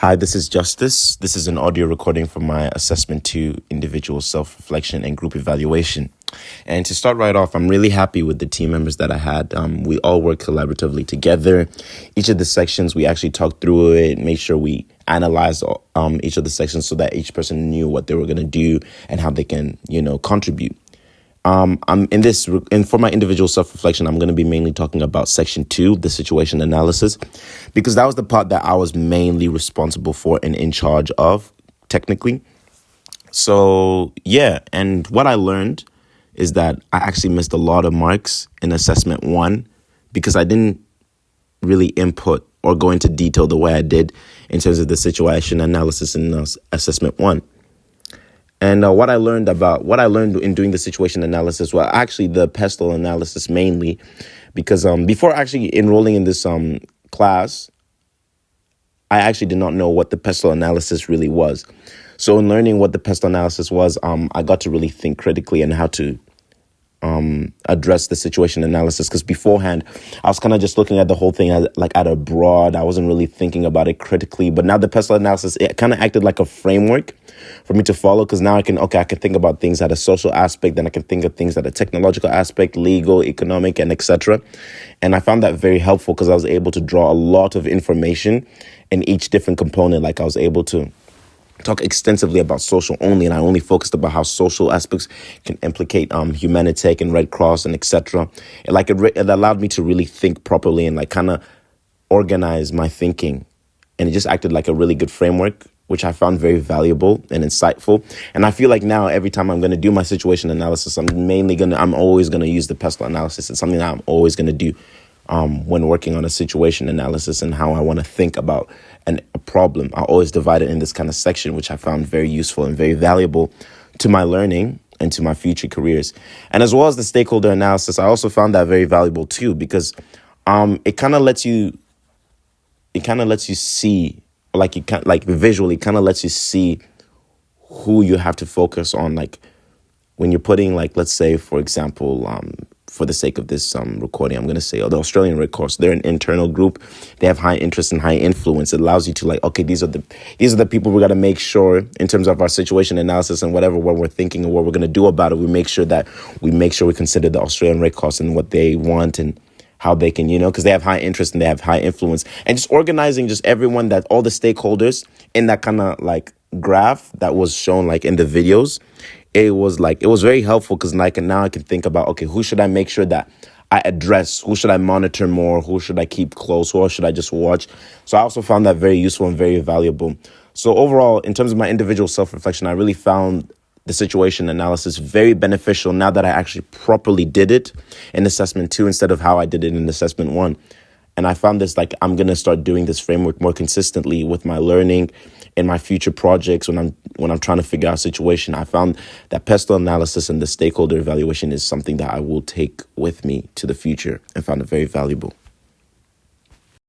Hi, this is Justice. This is an audio recording from my assessment to individual self-reflection and group evaluation. And to start right off, I'm really happy with the team members that I had. We all worked collaboratively together. Each of the sections, we actually talked through it, made sure we analyzed each of the sections so that each person knew what they were going to do and how they can, contribute. For my individual self-reflection, I'm going to be mainly talking about section 2, the situation analysis, because that was the part that I was mainly responsible for and in charge of, technically. So, yeah, and what I learned is that I actually missed a lot of marks in assessment 1 because I didn't really input or go into detail the way I did in terms of the situation analysis in assessment 1. And what I learned in doing the situation analysis, well, actually the pestle analysis mainly, because before actually enrolling in this class, I actually did not know what the pestle analysis really was. So in learning what the pestle analysis was, I got to really think critically on how to address the situation analysis, because beforehand I was kind of just looking at the whole thing at a broad. I wasn't really thinking about it critically, but now the pestle analysis, it kind of acted like a framework for me to follow, because now I can think about things at a social aspect, then I can think of things at a technological aspect, legal, economic, and etc. And I found that very helpful because I was able to draw a lot of information in each different component. Like I was able to talk extensively about social only, and I only focused about how social aspects can implicate Humanitech and Red Cross and etc. It allowed me to really think properly and kind of organize my thinking, and it just acted like a really good framework, which I found very valuable and insightful. And I feel like now every time I'm going to do my situation analysis, I'm always going to use the pestle analysis. It's something that I'm always going to do when working on a situation analysis and how I want to think about a problem. I always divide it in this kind of section, which I found very useful and very valuable to my learning and to my future careers. And as well as the stakeholder analysis, I also found that very valuable too, because it kind of lets you see, visually kind of lets you see who you have to focus on. Like when you're putting, let's say, for example, for the sake of this recording, I'm going to say, the Australian Red Cross, they're an internal group. They have high interest and high influence. It allows you to these are the people we got to make sure in terms of our situation analysis and what we're thinking and what we're going to do about it. We make sure we consider the Australian Red Cross and what they want and how they can, because they have high interest and they have high influence, and just organizing just everyone, that all the stakeholders in that kind of graph that was shown in the videos. It was very helpful because now I can think about, okay, who should I make sure that I address? Who should I monitor more? Who should I keep close? Who should I just watch? So I also found that very useful and very valuable. So overall, in terms of my individual self-reflection, I really found the situation analysis very beneficial now that I actually properly did it in assessment 2 instead of how I did it in assessment 1. And I found this I'm going to start doing this framework more consistently with my learning in my future projects when I'm trying to figure out a situation. I found that pestle analysis and the stakeholder evaluation is something that I will take with me to the future and found it very valuable.